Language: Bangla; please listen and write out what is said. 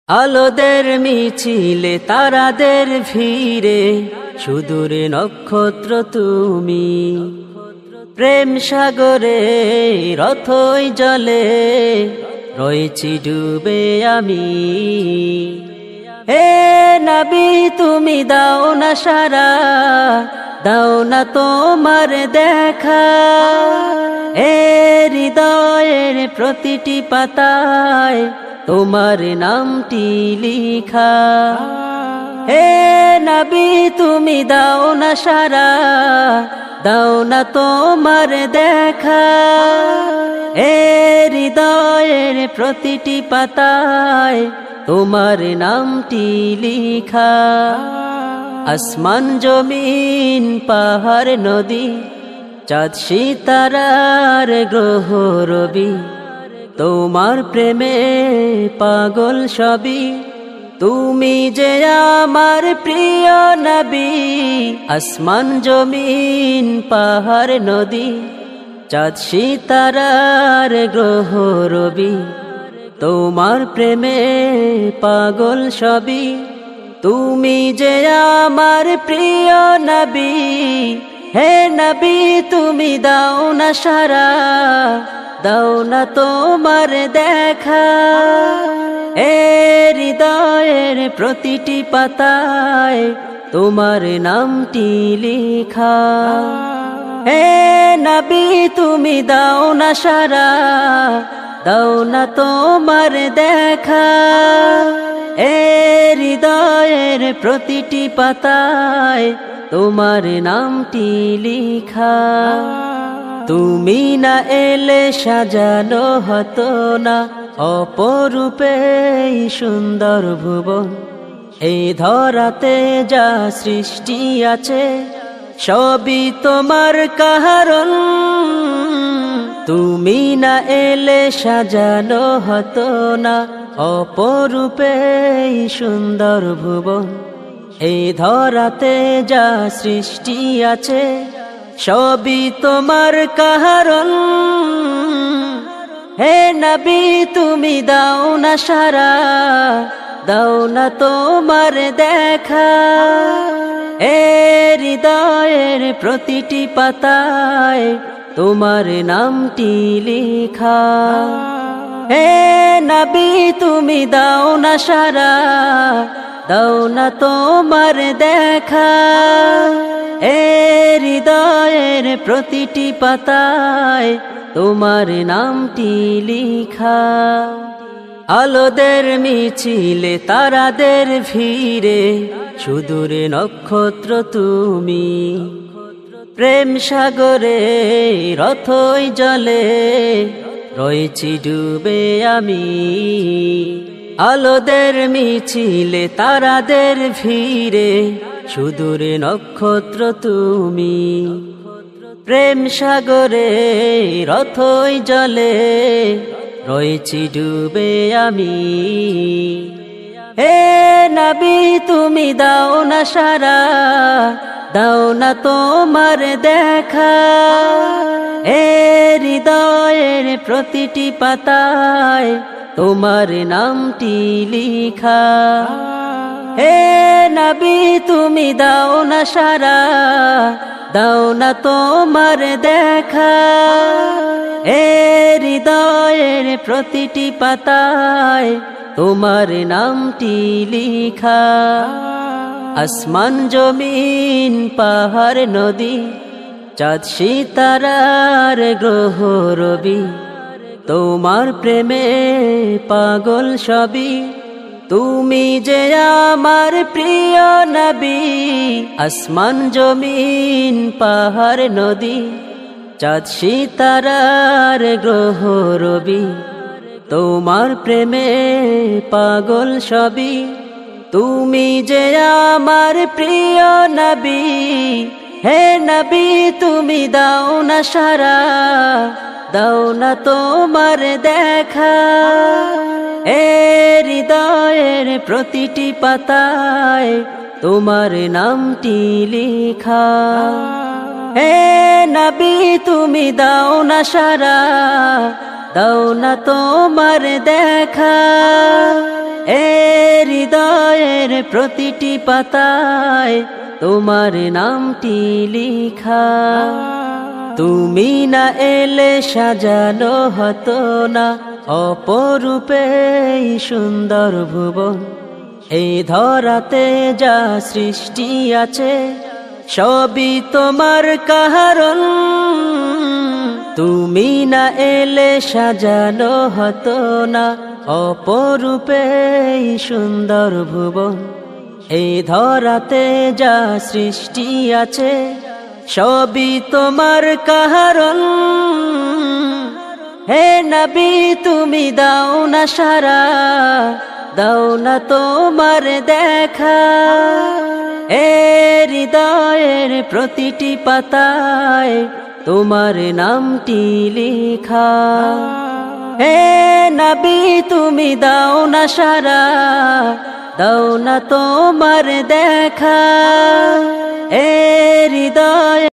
আলোদের মিছিলে তারাদের ভিড়ে সুদূরে নক্ষত্র তুমি, প্রেম সাগরে রথই জলে রয়েছি ডুবে আমি। হে নবী তুমি দাও না সারা, দাও না তোমার দেখা, এ হৃদয়ের প্রতিটি পাতায় তোমার নামটি লিখা। হে নবী তুমি দাও না সারা, দাও না তোমার দেখা, এ হৃদয়ের প্রতিটি পাতায় তোমার নামটি লিখা। আসমান জমিন পাহাড় নদী চাঁদ সিতারার গ্রহ রবি, তোমার প্রেমে পাগল সবই, তুমি যে আমার প্রিয় নবী। আসমান জমিন পাহাড় নদী চাঁদ সিতারার গ্রহ রবি, তোমার প্রেমে পাগল সবই, তুমি যে আমার প্রিয় নবী। হে নবী তুমি দাও না সারা, দাও না তোমার দেখা, এ হৃদয়ের প্রতিটি পাতায় তোমার নামটি লিখা। হে নবী তুমি দাও না সারা, দাও না তোমার দেখা, এ হৃদয়ের প্রতিটি পাতায় তোমার নামটি লিখা। তুমি না এলে সাজানো হতো না অপরূপে সুন্দর ভুবন। এই ধরাতে যা সৃষ্টি আছে সবই তোমার কারণ। তুমি না এলে সাজানো হতো না অপরূপে সুন্দর ভুবন। এই ধরাতে যা সৃষ্টি আছে সবই তোমার কারণ। হে নবী তুমি দাও না সারা, দাও না তোমার দেখা, এ হৃদয়ের প্রতিটি পাতায় তোমার নামটি লিখা। হে নবী তুমি দাও না সারা, দাও না তোমার দেখা, এ হৃদয়ের প্রতিটি পাতায় তোমার নামটি লিখা। আলোদের মিছিলে তারাদের ভিড়ে সুদূরে নক্ষত্র তুমি, প্রেম সাগরে রথই জলে রয়েছি ডুবে আমি। আলোদের মিছিলে তারাদের ভিড়ে সুদূরে নক্ষত্র তুমি, প্রেম সাগরে রথই জলে রয়েছি ডুবে আমি। হে নবী তুমি দাও না সারা, দাও না তোমার দেখা, এ হৃদয়ের প্রতিটি পাতায় তোমার নামটি লিখা। হে নবী তুমি দাও না সারা, দাও না তোমার দেখা, এ হৃদয়ের প্রতিটি পাতায় তোমার নামটি লিখা। আসমান জমিন পাহাড় নদী চাঁদ সিতারার গ্রহ রবি, তোমার প্রেমে পাগল সবই, তুমি যে আমার প্রিয় নবী। আসমান জমিন পাহাড় নদী চাঁদ সিতারার গ্রহ রবি, তোমার প্রেমে পাগল সবই, তুমি যে আমার প্রিয় নবী। হে নবী তুমি দাও না সারা, দাও না তোমার দেখা, এ হৃদয়ের প্রতিটি পাতায় তোমার নামটি লিখা। হে নবী তুমি দাও না সারা, দাও না তোমার দেখা, এ হৃদয়ের প্রতিটি পাতায় তোমার নামটি লিখা। তুমি না এলে সাজানো হতো না অপরূপে সুন্দর ভুবন। এই ধরাতে যা সৃষ্টি আছে সবই তোমার কারণ। তুমি না এলে সাজানো হতো না অপরূপে সুন্দর ভুবন। এই ধরাতে যা সৃষ্টি আছে সবই তোমার কারণ। হে নবী তুমি দাও না সারা, দাও না তোমার দেখা। এ হৃদয়ের প্রতিটি পাতায় তোমার নামটি লিখা। হে নবী তুমি দাও না সারা, দাও না তোমার দেখা। এ হৃদয়